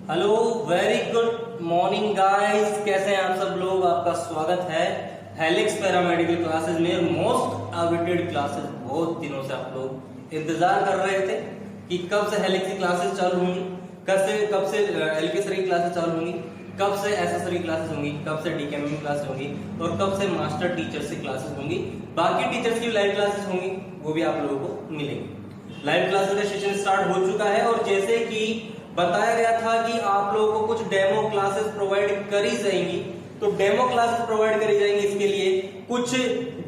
Hello, very good morning guys. कैसे हैं आप सब लोग? आपका स्वागत है हेलिक्स पैरामेडिकल क्लासेस में, मोस्ट अवेटेड क्लासेस। बहुत दिनों से आप लोग इंतजार कर रहे थे कि कब से हेलिक्स की क्लासेस चालू होंगी, कब से एलकेसरी की क्लासेस चालू होंगी, कब से एसएसरी क्लासेस होंगी, कब से डीकेएमएम क्लासेस होंगी और कब से मास्टर टीचर्स की क्लासेस होंगी। बाकी टीचर्स की लाइव क्लासेस होंगी, वो भी आप लोगों को मिलेंगी। लाइव क्लासेस का सेशन स्टार्ट हो चुका है और जैसे कि बताया गया था कि आप लोगों को कुछ डेमो क्लासेस प्रोवाइड करी जाएंगी, तो डेमो क्लासेस प्रोवाइड करी जाएंगी। इसके लिए कुछ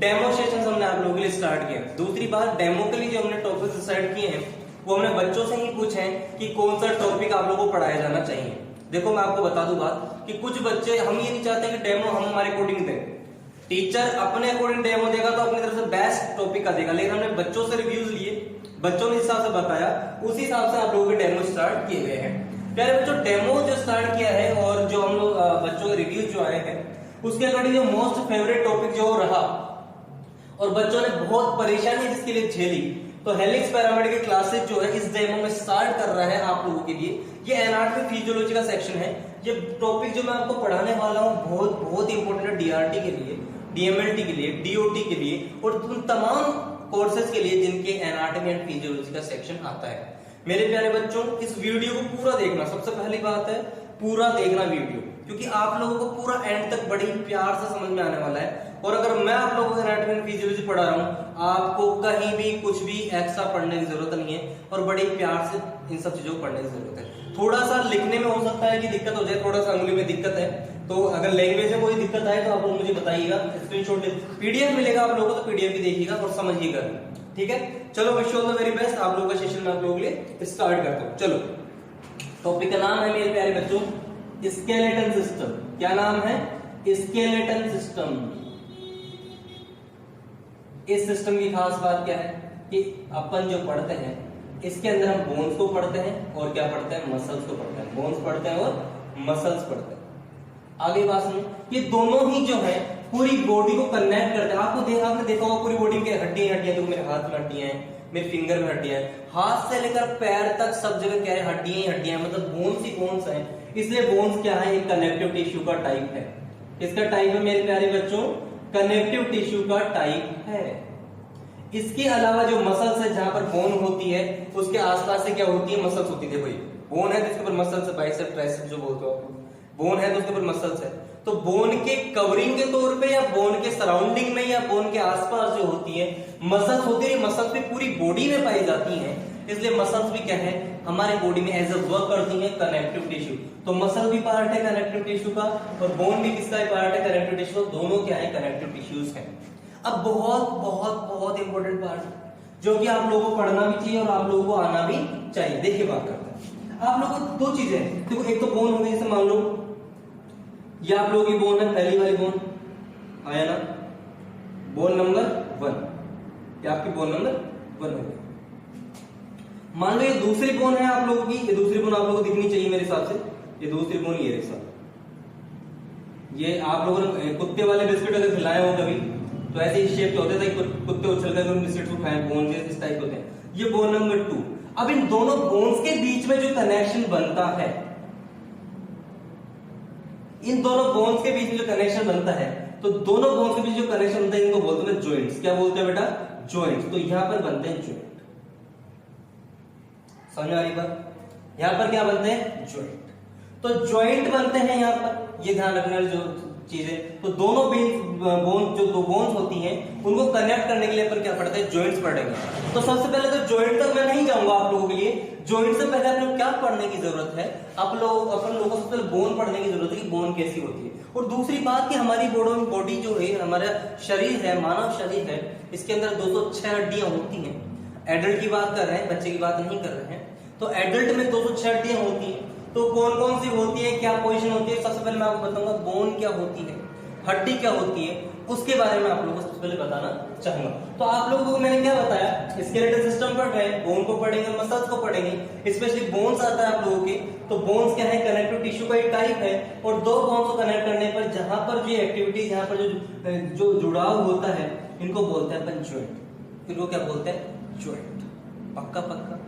डेमो सेशंस हमने आप लोगों के लिए स्टार्ट किए। दूसरी बात, डेमो के लिए जो हमने टॉपिक डिसाइड किए हैं वो हमने बच्चों से ही पूछे हैं कि कौन सा टॉपिक आप लोगों को पढ़ाया जाना चाहिए। देखो, मैं आपको बता दूं बात कि कुछ बच्चे, हम ये नहीं चाहते कि डेमो हम हमारे अकॉर्डिंग दें। टीचर अपने अकॉर्डिंग डेमो देगा तो अपनी तरफ से बेस्ट टॉपिक का देगा, लेकिन हमने बच्चों से रिव्यूज लिए, बच्चों ने हिसाब से बताया, उसी हिसाब से आप लोगों के डेमो स्टार्ट किए गए हैं। प्यारे बच्चों, डेमो जो स्टार्ट किया है और जो हम लोग बच्चों के रिव्यूज जो आए हैं उसके अकॉर्डिंग जो मोस्ट फेवरेट टॉपिक जो रहा और बच्चों ने बहुत परेशानी जिसके लिए झेली, तो हेलिक्स पैरामेडिकल क्लासेस जो है इस डेमो में स्टार्ट कर रहा है आप लोगों के लिए। ये एनाटॉमी फिजियोलॉजी का सेक्शन है। ये टॉपिक जो मैं आपको पढ़ाने वाला हूँ बहुत बहुत इंपॉर्टेंट है डीआरटी के लिए, डीएमएलटी के लिए, डीओटी के लिए और उन तमाम कोर्सेज के लिए जिनके एनाटॉमी एंड फिजियोलॉजी का सेक्शन आता है। मेरे प्यारे बच्चों, इस वीडियो को पूरा देखना। सबसे पहली बात है पूरा देखना वीडियो, क्योंकि आप लोगों को पूरा एंड तक बड़ी प्यार से समझ में आने वाला है। और अगर मैं आप लोगों को एनाटॉमी एंड फिजियोलॉजी पढ़ा रहा हूं, आपको कहीं भी कुछ भी एक्स्ट्रा पढ़ने की जरूरत नहीं है और बड़े प्यार से इन सब चीजों को पढ़ने की जरूरत है। थोड़ा सा लिखने में हो सकता है कि दिक्कत हो जाए, थोड़ा सा अंगुली में दिक्कत है, तो अगर लैंग्वेज में कोई दिक्कत आए तो आप लोग मुझे बताइएगा। स्क्रीनशॉट पीडीएफ मिलेगा आप लोगों को, तो पीडीएफ भी देखिएगा और समझिएगा, ठीक है। चलो, wish you all the very best. आप लोगों का सेशन में आप लोगों के लिए स्टार्ट करता हूं। चलो, टॉपिक का नाम है मेरे प्यारे बच्चों स्केलेटन सिस्टम। क्या नाम है? Skeleton system. इस सिस्टम की खास बात क्या है कि अपन जो पढ़ते हैं इसके अंदर हम बोन्स को पढ़ते हैं और क्या पढ़ते हैं? मसल्स को पढ़ते हैं। बोन्स पढ़ते हैं और मसल्स पढ़ते हैं। आगे बात सुनो, ये दोनों ही जो है पूरी बॉडी को कनेक्ट करते हैं। आपने देखा होगा पूरी बॉडी में हड्डियां हड्डियां, देखो मेरे हाथ में हड्डियां हैं, मेरे फिंगर में हड्डियां हैं, हाथ से लेकर पैर तक सब जगह क्या है? हड्डियां ही हड्डियां, मतलब बोन्स ही बोन्स हैं। इसलिए बोन्स क्या है? एक कनेक्टिव टिश्यू का टाइप है। इसका टाइप है मेरे प्यारे बच्चों, कनेक्टिव टिश्यू का टाइप है। इसके अलावा जो मसल्स है, जहां पर बोन होती है उसके आसपास से क्या होती है? मसल्स होती है। देखो, बोन है तो इसके ऊपर मसल्स है, बाइसेप ट्राइसेप जो बोलते हो आप। बोन है तो उसके ऊपर मसल्स है। तो बोन के कवरिंग के तौर पे या बोन के सराउंडिंग में या बोन के आसपास जो होती है मसल्स होती है, मसल्स भी पूरी बॉडी में पाई जाती हैं। इसलिए मसल्स भी क्या है? हमारे बॉडी में एज ए वर्क करती है कनेक्टिव टिश्यू। तो मसल भी पार्ट है कनेक्टिव टिश्यू का और बोन भी किसका पार्ट है? Connective tissue. दोनों क्या है? कनेक्टिव टिश्यूज हैं। अब बहुत बहुत बहुत इंपॉर्टेंट पार्ट जो कि आप लोगों को पढ़ना भी चाहिए और आप लोगों को आना भी चाहिए। देखिए, बात करते हैं आप लोगों को दो चीजें। देखो, एक तो बोन हो गई, जैसे मान लो ये आप लोगों की बोन है, पहली वाली बोन आया ना, बोन नंबर 1, ये आपकी बोन नंबर 1 हो गई। मान लो ये दूसरी बोन है आप लोगों की, ये दूसरी बोन आप लोगों को दिखनी चाहिए मेरे हिसाब से। ये दूसरी बोन ये रही, ये आप लोगों ने कुत्ते वाले बिस्किट अगर खिलाए हो कभी तो ऐसे ही शेप होते थे, कुत्ते उछल कर बिस्किट को खाए, बोन जैसे इस टाइप होते हैं। ये बोन नंबर 2। अब इन दोनों बोन्स के बीच में जो कनेक्शन बनता है, इन दोनों बोन्स के बीच में जो कनेक्शन बनता है, तो दोनों बोन्स के बीच जो कनेक्शन बनता है इनको बोलते हैं जॉइंट्स। क्या बोलते हैं बेटा? जॉइंट्स। तो यहां पर बनते हैं जॉइंट। समझ आ रही बात? यहां पर क्या बनते हैं? जॉइंट। तो जॉइंट बनते हैं यहां पर, ये ध्यान रखने वाली जो चीजें। तो दोनों बोन, जो दो बोन्स होती हैं उनको कनेक्ट करने के लिए अपन क्या पढ़ते हैं? जॉइंट्स पढ़ेंगे। तो सबसे पहले तो जॉइंट तक मैं नहीं जाऊंगा आप लोगों के लिए। जॉइंट से पहले अपन क्या पढ़ने की जरूरत है? अपन लोगों को सबसे पहले बोन पढ़ने की जरूरत है कि बोन कैसी होती है। और दूसरी बात कि हमारी बॉडी जो है, हमारा शरीर है, मानव शरीर है, इसके अंदर 206 हड्डियां होती हैं। एडल्ट की बात कर रहे हैं, बच्चे की बात नहीं कर रहे हैं। तो एडल्ट में 206 हड्डियां होती हैं। तो कौन कौन सी होती है, क्या पोजीशन होती है? सबसे पहले मैं आपको बताऊंगा बोन क्या होती है, हड्डी क्या होती है, उसके बारे में आप लोगों को सबसे पहले बताना चाहूंगा। तो आप लोगों को मैंने क्या बताया? स्केलेटल सिस्टम पढ़ रहे हैं, बोन को पढ़ेंगे, मसल्स को पढ़ेंगे। स्पेशली बोन्स आता है आप लोगों के। तो बोन्स क्या है? कनेक्टिव टिश्यू का एक टाइप है। और दो बोन्स को कनेक्ट करने पर जहां पर जो एक्टिविटी, जहां पर जो जुड़ाव होता है, इनको बोलते हैं अपन जॉइंट। फिर वो क्या बोलते हैं? जॉइंट। पक्का पक्का,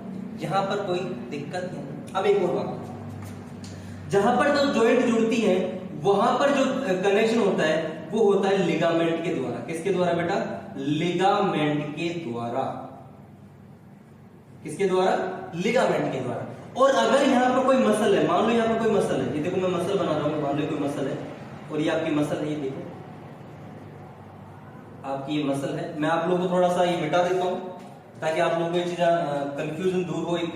यहां पर कोई दिक्कत नहीं। अब एक और बात, जहां पर जो जॉइंट जुड़ती है वहां पर जो कनेक्शन होता है वो होता है लिगामेंट के द्वारा। किसके द्वारा बेटा? लिगामेंट के द्वारा। किसके द्वारा? लिगामेंट के द्वारा। और अगर यहां पर कोई मसल है, मान लो यहां पर कोई मसल है, ये देखो मैं मसल बना रहा हूं, मान लो कोई मसल है और ये आपकी मसल है, ये देखो आपकी ये मसल है। मैं आप लोगों को थोड़ा सा ये मिटा देता हूं ताकि आप लोगों को ये चीजें कंफ्यूजन दूर हो, एक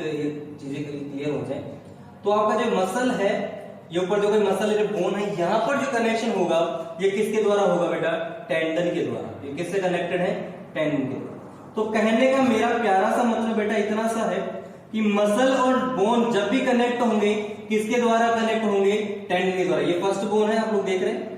चीजें क्लियर हो जाए। तो आपका जो मसल है, ये ऊपर जो कोई मसल है, जो बोन है, यहाँ पर जो कनेक्शन होगा ये किसके द्वारा होगा बेटा? टेंडन के द्वारा। ये किससे कनेक्टेड है? टेंडन के द्वारा। तो कहने का मेरा प्यारा सा मतलब बेटा इतना सा है कि मसल और बोन जब भी कनेक्ट होंगे किसके द्वारा कनेक्ट होंगे? टेंडन के द्वारा। ये फर्स्ट बोन है, आप लोग देख रहे हैं।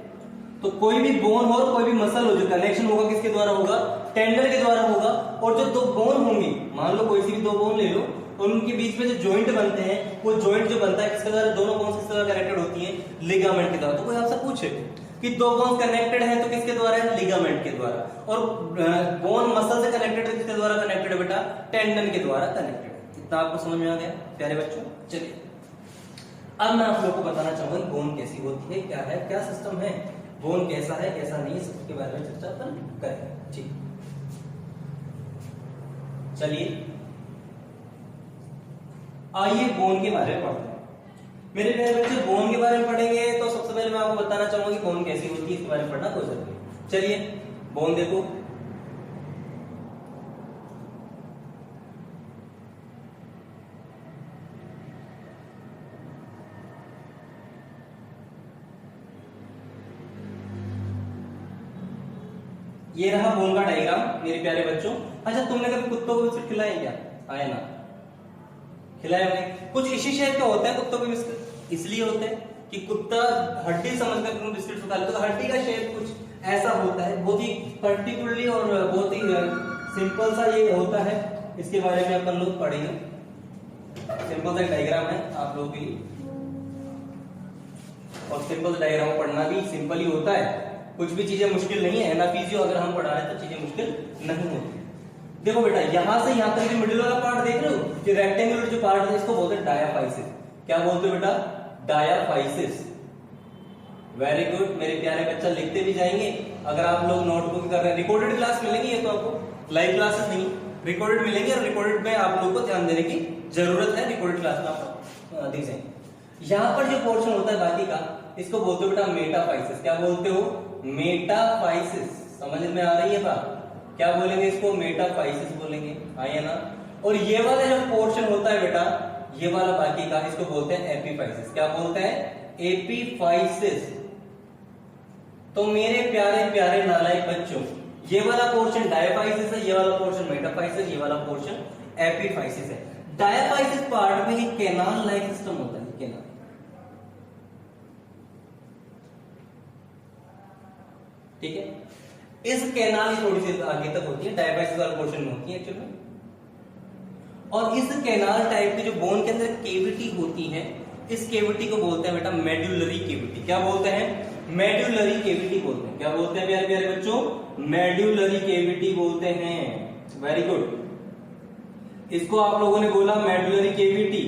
तो कोई भी बोन हो, कोई भी मसल हो, जो कनेक्शन होगा किसके द्वारा होगा? टेंडन के द्वारा होगा। और जो दो बोन होंगी, मान लो कोई सी भी दो बोन ले लो, और उनके बीच में जो जॉइंट बनते हैं, वो जॉइंट जो बनता है किसके द्वारा? दोनों बोन्स किसके द्वारा कनेक्टेड होती हैं? लिगामेंट के द्वारा। तो कोई आपसे पूछे कि दो बोन्स कनेक्टेड हैं तो किसके द्वारा है? लिगामेंट के द्वारा। और बोन मसल से कनेक्टेड है, किसके द्वारा कनेक्टेड है बेटा? टेंडन के द्वारा कनेक्टेड है। इतना आपको समझ में आ गया प्यारे बच्चों? चलिए अब मैं आप लोगों को बताना चाहूंगा बोन कैसी होती है, क्या है, क्या सिस्टम है, बोन कैसा है कैसा नहीं, सबके बारे में चर्चा अपन करेंगे। ठीक, चलिए आइए बोन के बारे में पढ़ते हैं। मेरे प्यारे बच्चे, बोन के बारे में पढ़ेंगे तो सबसे पहले मैं आपको बताना चाहूंगा कि बोन कैसी होती है, इसके बारे में पढ़ना बहुत जरूरी है। चलिए बोन देखो, ये रहा बोन का डायग्राम मेरे प्यारे बच्चों। अच्छा, तुमने कभी कुत्तों को बिस्किट खिलाए क्या? आए ना, खिलाए होंगे। कुछ इसी शेप के होते हैं कुत्तों के बिस्किट, इसलिए होते हैं कि कुत्ता हड्डी समझकर तुम बिस्किट खा लेते हो। तो हड्डी का शेप कुछ ऐसा होता है, बहुत ही पर्टिकुलरली और बहुत ही सिंपल सा ये होता है। इसके बारे में अपन लोग पढ़ेंगे। सिंपल सा डायग्राम है आप लोगों के लिए, और सिंपल डायग्राम पढ़ना भी सिंपल ही होता है, कुछ भी चीजें मुश्किल नहीं है ना। फिजियो अगर हम पढ़ा रहे हैं तो चीजें मुश्किल नहीं होती। देखो बेटा, यहां से यहां तक जो मिडिल वाला पार्ट देख रहे हो, कि रेक्टेंगुलर जो पार्ट है, इसको बोलते हैं डायाफाइसिस। क्या बोलते हो बेटा? डायाफाइसिस। वेरी गुड मेरे प्यारे बच्चा, लिखते भी जाएंगे। अगर आप लोग नोटबुक कर रहे हैं, रिकॉर्डेड क्लास मिलेंगी, ये तो आपको लाइव क्लासेस नहीं, रिकॉर्डेड मिलेंगे, और रिकॉर्डेड में आप लोग को ध्यान देने की जरूरत है। रिकॉर्डेड क्लास में आपको दिख जाएंगे। यहां पर जो पोर्शन होता है बाकी का, इसको बोलते हो बेटा मेटाफाइसिस। क्या बोलते हो? मेटाफाइसिस। समझ में आ रही है बात? क्या बोलेंगे इसको? मेटाफाइसिस बोलेंगे। आइए ना। और ये वाला जो पोर्शन होता है बेटा, ये वाला बाकी का, इसको बोलते हैं एपीफाइसिस। क्या बोलते हैं? एपीफाइसिस। तो मेरे प्यारे प्यारे नालायक बच्चों, ये वाला पोर्शन डायाफाइसिस है, ये वाला पोर्शन मेटाफाइसिस, ये वाला पोर्शन एपीफाइसिस है। डायाफाइसिस पार्ट में एक कैनाल लाइक सिस्टम होता है, कैनाल। ठीक है, इस कैनाल थोड़ी सी आगे तक होती है, डायाफाइसिस वाला पोर्शन में होती है एक्चुअली। और इस कैनाल टाइप की जो बोन के अंदर केविटी होती है, इस केविटी को बोलते हैं बेटा मेडुलरी केविटी। क्या बोलते हैं? मेडुलरी केविटी बोलते हैं। क्या बोलते हैं प्यारे प्यारे बच्चों? मेडुलरी केविटी बोलते हैं। Very good. इसको आप लोगों ने बोला मेडुलरी केविटी,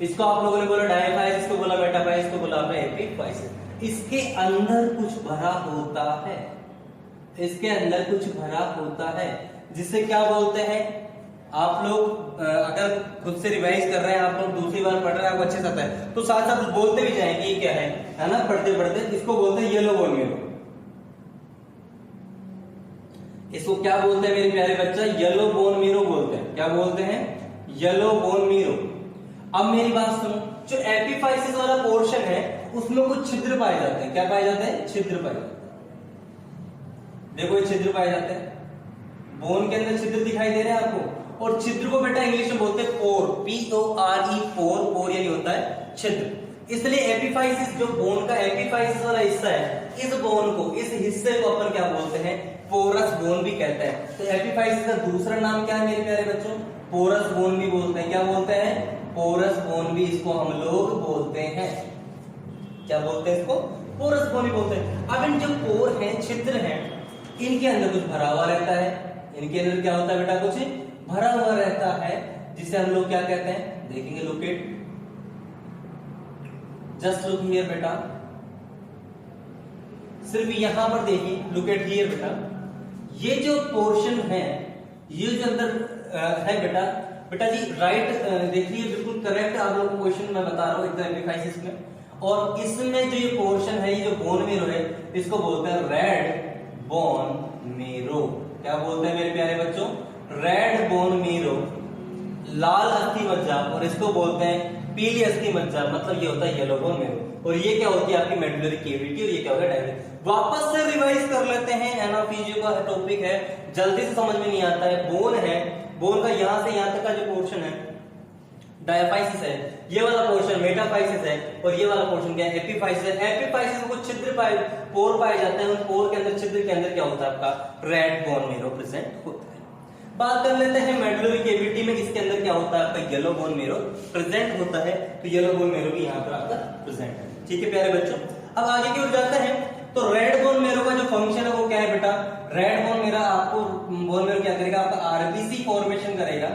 इसको आप लोगों ने बोला डायाफाइसिस, इसको बोला मेटाफाइसिस, इसको बोला आपने एपीफाइसिस। इसके अंदर कुछ भरा होता है, इसके अंदर कुछ भरा होता है, जिसे क्या बोलते हैं? आप लोग अगर खुद से रिवाइज कर रहे हैं, आप लोग दूसरी बार पढ़ रहे हैं, आपको अच्छे से आता है, तो साथ साथ बोलते भी जाएंगे ये क्या है ना, पढ़ते पढ़ते। इसको बोलते हैं येलो बोन मेरो। इसको क्या बोलते हैं मेरे प्यारे बच्चा? येलो बोन मेरो बोलते हैं। क्या बोलते हैं? Yellow bone marrow. अब मेरी बात सुनो, जो एपीफाइसिस वाला पोर्शन है उसमें कुछ छिद्र पाए जाते हैं। क्या पाए जाते हैं? छिद्र पाए जाते हैं। देखो ये छिद्र पाए जाते हैं, बोन के अंदर छिद्र दिखाई दे रहे हैं आपको। और छिद्र को बेटा इंग्लिश में बोलते हैं पोर, PORE, पोर। पोर यानी होता है छिद्र। इसलिए एपीफाइसिस जो बोन का एपीफाइसिस वाला हिस्सा है, इस बोन को, इस हिस्से को अपन क्या बोलते हैं? पोरस बोन भी कहते हैं। तो एपीफाइसिस का दूसरा नाम क्या है मेरे प्यारे बच्चों? पोरस बोन भी बोलते हैं। क्या बोलते हैं? पोरस बोन भी इसको हम लोग बोलते हैं। क्या बोलते हैं इसको? पोरस बोन भी बोलते हैं। अब इन जो पोर हैं, छिद्र हैं, इनके अंदर कुछ भरा हुआ रहता है। इनके अंदर क्या होता है बेटा? कुछ भरा हुआ रहता है, जिसे हम लोग क्या कहते हैं? देखेंगे, लोकेट। जस्ट लुक हियर बेटा, सिर्फ यहां पर देखिए, लुक एट हियर बेटा, ये जो पोर्शन है, ये जो अंदर है बेटा, बेटा जी राइट देखिए, बिल्कुल करेक्ट आप लोगों को क्वेश्चन मैं बता रहा हूं एकदम एपिफाइसिस में। और इसमें जो ये पोर्शन है, ये जो बोन मेरो है, इसको बोलते हैं रेड बोन मेरो। क्या बोलते हैं मेरे प्यारे बच्चों? रेड बोन मेरो, लाल अस्थि मज्जा, और इसको बोलते हैं पीली अस्थि मज्जा, मतलब ये होता है येलो बोन मेरो। और ये क्या होती है? आपकी मेडुलरी केविटी, और ये क्या होगा? डायरेक्ट। वापस से रिवाइज कर लेते हैं, एनाफीजियो का टॉपिक है, जल्दी से समझ में नहीं आता है। बोन है, बोन का यहां से यहां तक का जो पोर्शन है डायफाइसिस है, ये वाला पोर्शन मेटाफाइसिस है, और ये वाला पोर्शन क्या है? एपिफाइसिस है। एपिफाइसिस में कुछ छिद्र पाए, पोर पाए जाते हैं, उन पोर के अंदर, छिद्र के अंदर क्या होता है? आपका रेड बोन मेरो प्रेजेंट होता है। बात कर लेते हैं मेडुलरी केविटी में, इसके अंदर क्या होता है? आपका येलो बोन मेरो प्रेजेंट होता है, तो येलो बोन मेरो भी यहाँ पर आपका प्रेजेंट है। ठीक है प्यारे बच्चों, अब आगे की ओर जाते हैं। तो रेड बोन मेरो का जो फंक्शन है वो क्या है बेटा? रेड बोन मेरो आपको, बोन मेरो क्या करेगा? आपका आरबीसी फॉर्मेशन करेगा,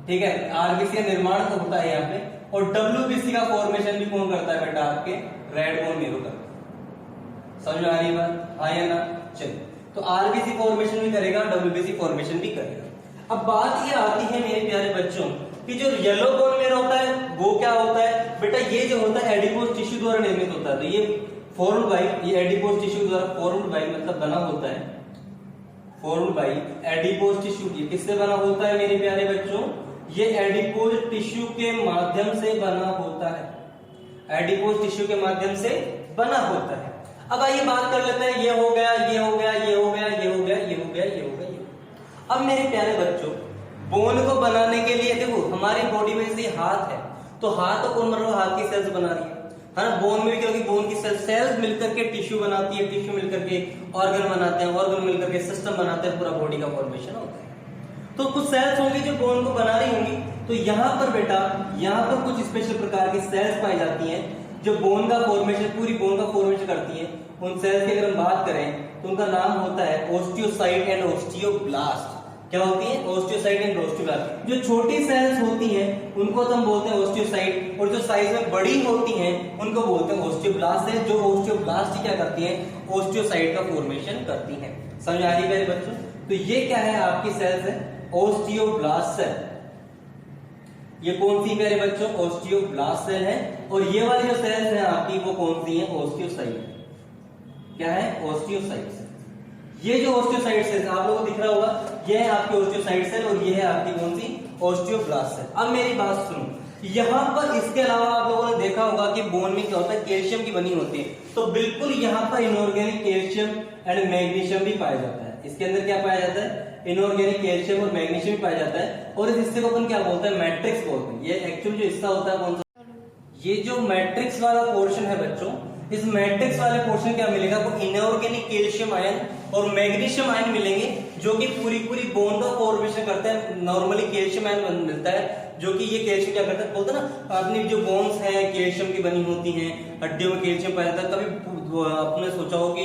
ठीक है, आरबीसी का निर्माण तो होता है यहाँ पे, और डब्ल्यूबीसी का फॉर्मेशन भी कौन करता है बेटा? आपके रेड बोन मेरो करता है। समझ में आ रही है बात? हाँ या ना? चलिए, तो आरबीसी फॉर्मेशन भी करेगा, डब्ल्यूबीसी फॉर्मेशन भी करेगा। अब बात ये आती है मेरे प्यारे बच्चों कि जो येलो बोन मेरो होता है वो क्या होता है बेटा? ये जो होता है एडिपोज टिश्यू द्वारा निर्मित होता है। तो ये फॉर्म्ड बाय, ये एडिपोज टिश्यू द्वारा फॉर्म्ड बाय मतलब बना होता है, फॉर्म्ड बाय एडिपोज टिश्यू। ये किससे बना होता है मेरे प्यारे बच्चों? ये एडिपोज टिश्यू के माध्यम से बना होता है, एडिपोज टिश्यू के माध्यम से बना होता है। अब आइए बात कर लेते हैं, ये हो गया, ये हो गया, ये हो गया, ये हो गया, ये हो गया, ये हो गया, ये हो गया। अब मेरे प्यारे बच्चों, बोन को बनाने के लिए देखो, हमारी बॉडी में जैसे हाथ है, तो हाथ तो कौन बना रहा है? हाथ की सेल्स बना रही है ना। बोन में भी क्या होगी? बोन की सेल्स मिलकर के टिश्यू बनाती है, टिश्यू मिलकर के ऑर्गन बनाते हैं, ऑर्गन मिलकर के सिस्टम बनाते हैं, पूरा बॉडी का फॉर्मेशन होता है। तो कुछ सेल्स होंगी जो बोन को बना रही होंगी, तो यहाँ पर बेटा, यहाँ पर कुछ स्पेशल प्रकार की सेल्स पाई जाती हैं जो बोन का फॉर्मेशन, पूरी बोन का फॉर्मेशन करती है। उन सेल्स की अगर हम बात करें तो उनका नाम होता है ओस्टियोसाइट एंड ओस्टियोब्लास्ट। क्या होती है? Osteocyte and osteoblast. जो छोटी सेल्स होती हैं उनको तो हम बोलते हैं ओस्टियोसाइट, और जो साइज में बड़ी होती हैं उनको बोलते हैं ओस्टियोब्लास्ट है। जो ओस्टियोब्लास्ट क्या करती है? ओस्टियोसाइट का फॉर्मेशन करती है। समझ आ रही है मेरे बच्चों? तो ये क्या है? आपकी सेल्स है ओस्टियोब्लास्ट सेल। ये कौन सी मेरे बच्चों? ओस्टियोब्लास्ट सेल है। और ये वाली जो सेल्स हैं आपकी, वो कौन सी है? ओस्टियोसाइट। क्या है? ओस्टियोसाइट। ये जो ओस्टियोसाइट सेल आप लोगों को दिख रहा होगा, ये है आपकी ओस्टियोसाइट सेल, और ये है आपकी कौन सी? Osteoblast cell. अब मेरी बात सुनो, यहाँ पर इसके अलावा आप लोगों ने देखा होगा कि बोन में क्या होता है? कैल्शियम की बनी होती है। तो बिल्कुल यहाँ पर इनऑर्गेनिक कैल्शियम एंड मैग्नीशियम भी पाया जाता है। इसके अंदर क्या पाया जाता है? इनऑर्गेनिक कैल्शियम और मैग्नीशियम भी पाया जाता है। और इस हिस्से को अपन क्या बोलते हैं? मैट्रिक्स बोलते हैं। ये एक्चुअली जो हिस्सा होता है कौन सा? ये जो मैट्रिक्स वाला पोर्शन है बच्चों, इस मैट्रिक्स वाले पोर्शन क्या मिलेगा? आपको इनऑर्गेनिक कैल्शियम आयन और मैग्नीशियम आयन मिलेंगे, जो कि पूरी बोन का फॉर्मेशन करते हैं। नॉर्मली कैल्शियम आयन मिलता है, जो कि ये कैल्शियम क्या करता है? बोलते हैं ना, अपनी जो बोन्स है कैल्शियम की बनी होती हैं, हड्डियों में कैल्शियम पाया जाता है। कभी आपने सोचा हो कि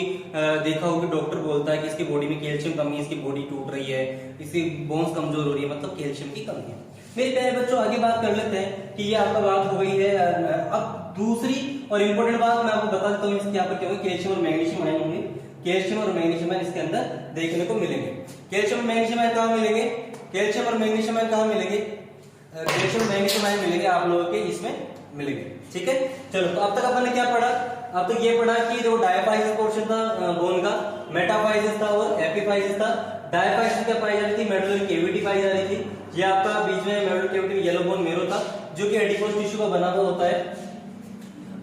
देखा हो कि डॉक्टर बोलता है कि इसकी बॉडी में कैल्शियम कमी है, इसकी बॉडी टूट रही है, इसकी बोन्स कमजोर हो रही है, मतलब कैल्शियम की कमी है। मेरे प्यारे बच्चों, आगे बात कर लेते हैं कि ये आपका बात हो गई है। अब दूसरी और इंपॉर्टेंट बात मैं आपको बता देता हूँ, इसके यहाँ पर क्या होगा? कैल्शियम और मैग्नीशियम आयन होंगे। कैल्शियम और मैग्नीशियम आयन इसके अंदर देखने को मिलेंगे। कैल्शियम और मैग्नीशियम आयन कहाँ मिलेंगे? कैल्शियम और मैग्नीशियम आयन कहाँ मिलेंगे? कैल्शियम मैग्नीशियम आयन मिलेंगे आप लोगों के इसमें मिलेंगे। ठीक है, चलो, तो अब तक अपन ने क्या पढ़ा? अब तक ये पढ़ा कि जो डायफाइसिस पोर्शन था बोन का, मेटाफाइसिस था और एपिफाइसिस था। डायफाइसिस क्या पाई जा रही थी? मेडुलरी केविटी पाई जा रही थी। ये आपका बीच में मेडुलरी केविटी में येलो बोन मेरो था, जो कि एडिपोज टिश्यू का बना हुआ होता है।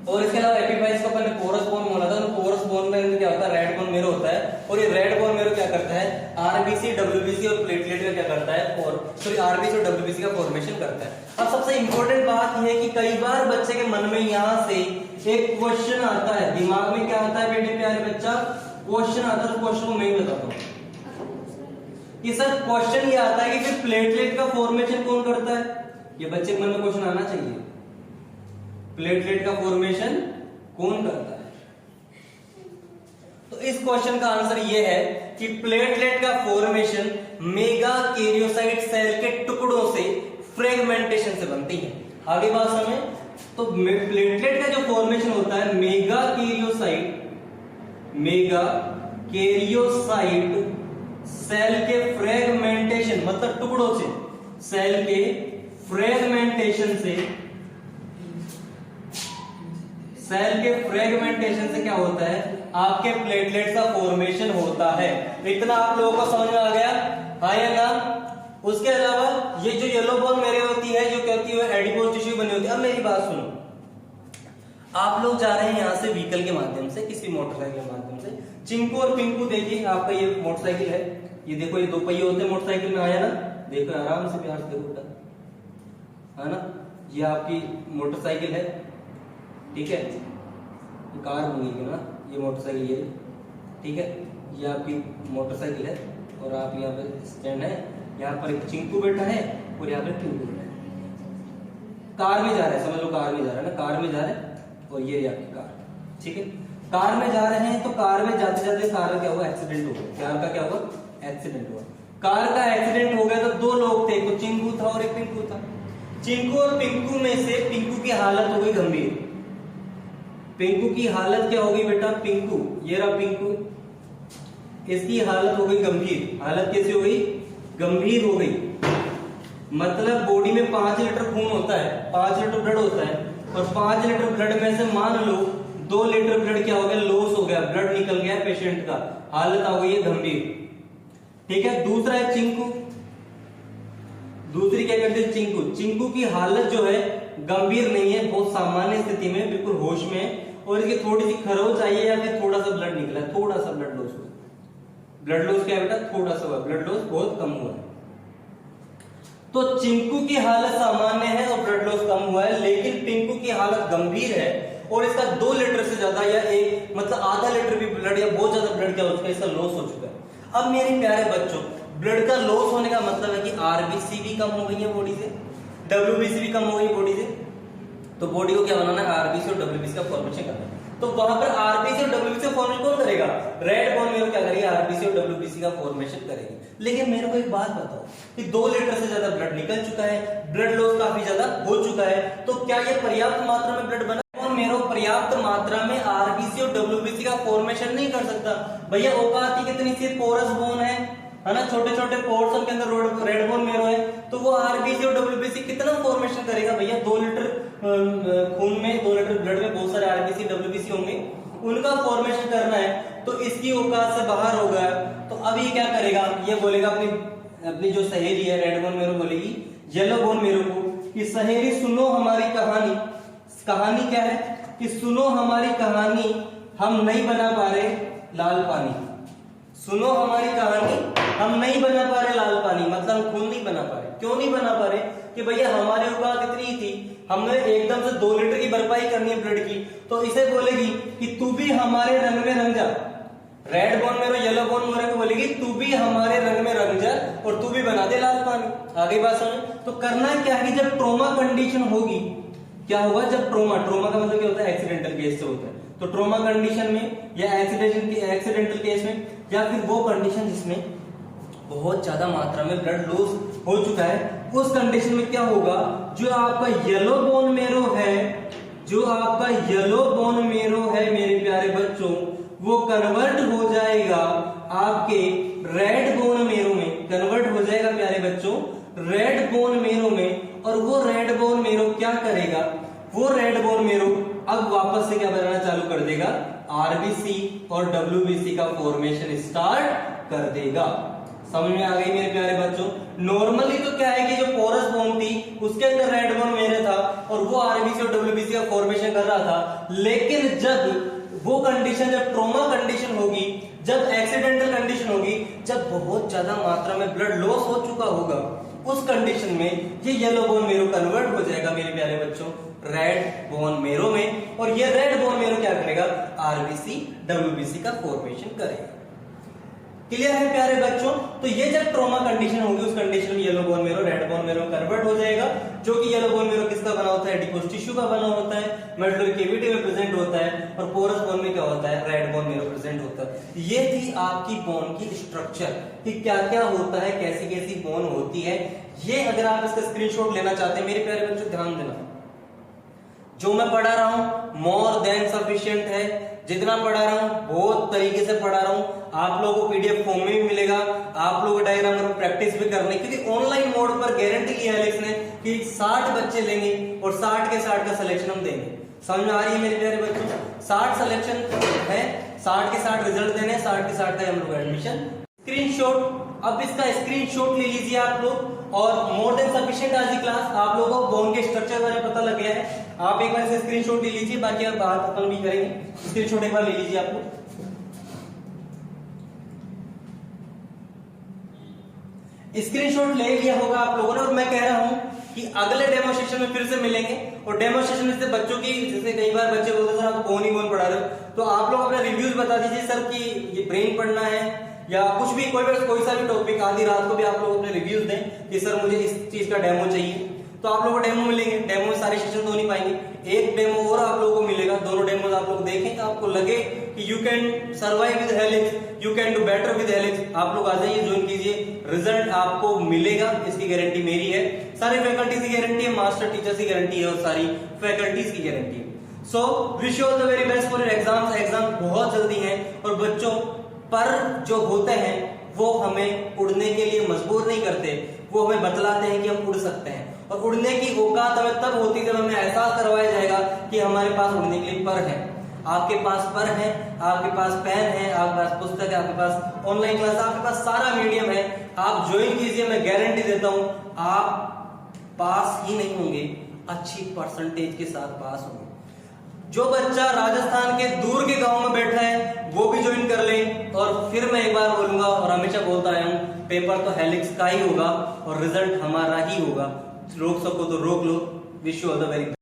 और इसके अलावा एपिफाइसिस को पहले पोरस बोन बोला था। तो पोरस बोन में क्या होता है? रेड बोन मेरो होता है। और ये रेड बोन मेरो क्या करता है? आरबीसी, डब्ल्यूबीसी और प्लेटलेट का क्या करता है? और आरबीसी और डब्ल्यूबीसी का फॉर्मेशन करता है। अब सबसे इंपॉर्टेंट बात यह है कि कई बार बच्चे के मन में यहां से एक क्वेश्चन आता है, दिमाग में क्या आता है बेटे प्यारे बच्चा? क्वेश्चन आता है। तो क्वेश्चन को मैं ही बताता हूँ कि सर क्वेश्चन ये आता है कि फिर प्लेटलेट का फॉर्मेशन कौन करता है? ये बच्चे के मन में क्वेश्चन आना चाहिए, प्लेटलेट का फॉर्मेशन कौन करता है? तो इस क्वेश्चन का आंसर ये है कि प्लेटलेट का फॉर्मेशन मेगा कैरियोसाइट सेल के टुकड़ों से फ्रेगमेंटेशन से बनती है। आगे बात समझे? तो प्लेटलेट का जो फॉर्मेशन होता है मेगा कैरियोसाइट सेल के फ्रेगमेंटेशन मतलब टुकड़ों से, सेल के फ्रेगमेंटेशन से क्या होता है, आपके प्लेटलेट का फॉर्मेशन होता है। इतना आप लोगों को समझ में आ गया, हाँ या ना? उसके अलावा ये जो येलो बोन मेरे होती है, जो क्या होती है, एडिपोज टिश्यू बनी होती है। अब मेरी बात सुनो, आप लोग जा रहे हैं यहां से व्हीकल के माध्यम से, किसी मोटरसाइकिल के माध्यम से। चिंकू और पिंकू देखिए, आपका ये मोटरसाइकिल है, ये देखो, ये दो पहिए होते हैं मोटरसाइकिल में, आया ना? देखो आराम से, प्यार से देखो बेटा, है ना? ये आपकी मोटरसाइकिल है, ठीक है, ये कार बनेगी ना, ये मोटरसाइकिल ये, ठीक है, ये आपकी मोटरसाइकिल है और आप यहाँ पे स्टैंड है, यहाँ पर एक चिंकू बैठा है और यहाँ पे पिंकू बैठा है। कार में जा रहे हैं, समझ लो कार में जा रहा है ना, कार में जा रहे हैं और ये आपकी कार, ठीक है। कार में जा रहे हैं तो कार में जाते जाते कार का क्या हुआ, एक्सीडेंट हो गया। कार का क्या हुआ, एक्सीडेंट हुआ। कार का एक्सीडेंट हो गया तो दो लोग थे, एक चिंकू था और एक पिंकू था। चिंकू और पिंकू में से पिंकू की हालत हो गई गंभीर। पिंकू की हालत क्या हो गई बेटा, पिंकू, ये रहा पिंकू, इसकी हालत हो गई गंभीर। हालत कैसी हो गई, गंभीर हो गई। मतलब बॉडी में 5 लीटर खून होता है, 5 लीटर ब्लड होता है, और 5 लीटर ब्लड में से मान लो 2 लीटर ब्लड क्या हो गया, लॉस हो गया, ब्लड निकल गया पेशेंट का, हालत हो गई है गंभीर, ठीक है। दूसरा है चिंकू, दूसरी क्या करते हैं, चिंकू। चिंकू की हालत जो है गंभीर नहीं है, बहुत सामान्य स्थिति में, बिल्कुल होश में, और इसकी थोड़ी सी खरोच आई है या फिर थोड़ा सा ब्लड निकला, थोड़ा सा ब्लड लॉस हुआ। ब्लड लॉस क्या है बेटा, थोड़ा सा हुआ, ब्लड लॉस बहुत कम हुआ है। तो चिंकू की हालत सामान्य है और ब्लड लॉस कम हुआ है, लेकिन पिंकू की हालत गंभीर है और इसका 2 लीटर से ज्यादा या एक मतलब आधा लीटर भी ब्लड या बहुत ज्यादा ब्लड क्या हो चुका है, इसका लॉस हो चुका है। अब मेरे प्यारे बच्चों, ब्लड का लॉस होने का मतलब है कि आरबीसी भी कम हो गई है बॉडी से, डब्ल्यूबीसी भी कम हो गई बॉडी से। तो बॉडी को क्या बनाना है, आरबीसी और डब्ल्यूबीसी का फॉर्मेशन करना है। तो वहां पर आरबीसी और डब्ल्यूबीसी का फॉर्मेशन कौन करेगा, रेड बोन मेरो क्या करेगी, आरबीसी और डब्ल्यूबीसी का फॉर्मेशन करेगी। लेकिन मेरे को एक बात बताओ कि 2 लीटर से ज्यादा ब्लड निकल चुका है, ब्लड लॉस काफी ज्यादा हो चुका है, तो क्या ये पर्याप्त मात्रा में ब्लड बना, और मेरो पर्याप्त मात्रा में आरबीसी और डब्ल्यूबीसी का फॉर्मेशन नहीं कर सकता। भैया औकात की कितनी सी पोरस बोन है ना, छोटे छोटे पोर्स के अंदर रेड बोन मेरो है, तो वो आरबीसी और डब्ल्यूबीसी कितना फॉर्मेशन करेगा भैया। 2 लीटर खून में, 2 लीटर ब्लड में बहुत सारे आरबीसी डब्ल्यूबीसी होंगे, उनका फॉर्मेशन करना है, तो इसकी औकात से बाहर हो गया। तो अब ये क्या करेगा, ये बोलेगा अपनी जो सहेली है रेड बोन मेरो बोलेगी येलो बोन मेरो को कि सहेली सुनो हमारी कहानी। कहानी क्या है कि सुनो हमारी कहानी, हम नहीं बना पा रहे लाल पानी। सुनो हमारी कहानी, हम नहीं बना पा रहे लाल पानी, मतलब हम खून नहीं बना पा रहे। क्यों नहीं बना पा रहे कि भैया हमारी औकात इतनी ही थी, हमने एकदम से 2 लीटर की भरपाई करनी है ब्लड की, तो इसे बोलेगी कि तू भी हमारे रंग में रंग जा। Red bone marrow yellow bone marrow को बोलेगी तू भी हमारे रंग में रंग जा और तू भी बना दे लाल पानी। आगे बात समझ। तो करना क्या है कि जब ट्रोमा कंडीशन होगी, क्या होगा, जब ट्रोमा का मतलब क्या होता है, एक्सीडेंटल केस से होता है। तो ट्रोमा कंडीशन में या एक्सीडेंटल केस में, या फिर वो कंडीशन जिसमें बहुत ज्यादा मात्रा में ब्लड लॉस हो चुका है, उस कंडीशन में क्या होगा, जो आपका येलो बोन मेरो है, जो आपका येलो बोन मेरो है मेरे प्यारे बच्चों, वो कन्वर्ट हो जाएगा आपके रेड बोन मेरो में, कन्वर्ट हो जाएगा प्यारे बच्चों रेड बोन मेरो में। और वो रेड बोन मेरो क्या करेगा, वो रेड बोन मेरो अब वापस से क्या बनाना चालू कर देगा, आरबीसी और डब्ल्यूबीसी का फॉर्मेशन स्टार्ट कर देगा। समझ में आ गई मेरे प्यारे बच्चों। नॉर्मली तो क्या है कि जो पोरस बोन थी उसके अंदर रेड बोन मेरे था और वो आरबीसी और डब्ल्यूबीसी का फॉर्मेशन कर रहा था, लेकिन जब वो कंडीशन, जब ट्रोमा कंडीशन होगी, जब एक्सीडेंटल कंडीशन होगी, जब बहुत ज्यादा मात्रा में ब्लड लॉस हो चुका होगा, उस कंडीशन में ये येलो बोन मेरो कन्वर्ट हो जाएगा मेरे प्यारे बच्चों रेड बोन मेरो में, और ये रेड बोन मेरो क्या करेगा, आरबीसी डब्ल्यूबीसी का फॉर्मेशन करेगा। क्लियर है प्यारे बच्चों। तो ये जब ट्रोमा कंडीशन होगी, उस कंडीशन में yellow bone marrow red bone marrow convert हो जाएगा, जो कि येलो बोन मेरो किसका बना होता है, एडिपोज टिश्यू का बना होता है, मेडुलरी कैविटी में प्रेजेंट होता है, और पोरस बोन में क्या होता है, रेड बोन मेरो प्रेजेंट होता है। ये थी आपकी बोन की स्ट्रक्चर कि क्या क्या होता है, कैसी कैसी बोन होती है। ये अगर आप इसका स्क्रीनशॉट लेना चाहते हैं मेरे प्यारे बच्चों, ध्यान देना, जो मैं पढ़ा रहा हूं मोर देन सफिशिएंट है। जितना पढ़ा रहा हूं बहुत तरीके से पढ़ा रहा हूं। आप लोगों को पीडीएफ फॉर्म में भी मिलेगा, आप लोगों को डायग्राम में प्रैक्टिस भी करने, क्योंकि ऑनलाइन मोड पर गारंटी ली है एलेक्स ने कि 60 बच्चे लेंगे और 60 के 60 का सिलेक्शन हम देंगे। समझ में आ रही है मेरे प्यारे बच्चों? 60 सिलेक्शन है, 60 के 60 रिजल्ट देने, 60 के 60 का हम लोग एडमिशन। स्क्रीनशॉट, अब इसका स्क्रीनशॉट ले लीजिए आप लोग। और मोर देन सफिशिएंट आज की क्लास आप लोगों को बोन के स्ट्रक्चर बारे में पता लग गया है। आप एक बार इसे स्क्रीनशॉट ले लीजिए, बाकी आप बात अपन भी करेंगे। स्क्रीनशॉट एक बार ले लीजिए आप लोग। स्क्रीनशॉट ले लिया होगा आप लोगों ने, और मैं कह रहा हूं कि अगले डेमो सेशन में फिर से मिलेंगे। और डेमो सेशन में से बच्चों की, जैसे कई बार बच्चे बोलते हैं सर आप कौन ही कौन पढ़ा रहे हो, तो आप लोग अपने रिव्यूज बता दीजिए सर कि ये ब्रेन पढ़ना है या कुछ भी, कोई सा भी टॉपिक, आधी रात को भी आप लोग अपने रिव्यूज दें कि सर मुझे इस चीज का डेमो चाहिए, तो आप लोगों को डेमो मिलेंगे। डेमो में सारे सेशन तो नहीं पाएंगे, एक डेमो और आप लोगों को मिलेगा। दोनों डेमोज आप लोग देखें तो आपको लगे कि you can survive with helix, you can do better with helix, आप लोग आ जाइए, ज्वाइन कीजिए, रिजल्ट आपको मिलेगा, इसकी गारंटी मेरी है। सारी फैकल्टीज की गारंटी है, मास्टर टीचर्स की गारंटी है और सारी फैकल्टीज की गारंटी है। So wish you all the very best for your exams. Exam बहुत जल्दी है और बच्चों पर जो होते हैं वो हमें उड़ने के लिए मजबूर नहीं करते, वो हमें बतलाते हैं कि हम उड़ सकते हैं। और उड़ने की औकात हमें तब होती है जब हमें एहसास करवाया जाएगा कि हमारे पास उड़ने के लिए पर है। आपके पास पर है, आपके पास पेन है, आपके पास पुस्तक है, आपके पास ऑनलाइन क्लास, आपके पास सारा मीडियम है। आप ज्वाइन कीजिए, मैं गारंटी देता हूं आप पास ही नहीं होंगे, अच्छी परसेंटेज के साथ पास होंगे। जो बच्चा राजस्थान के दूर के गांव में बैठा है वो भी ज्वाइन कर ले। और फिर मैं एक बार बोलूंगा और हमेशा बोलता आया हूं, पेपर तो हेलिक्स का ही होगा और रिजल्ट हमारा ही होगा। रोक सको तो रोक लो। Wish you all the very best.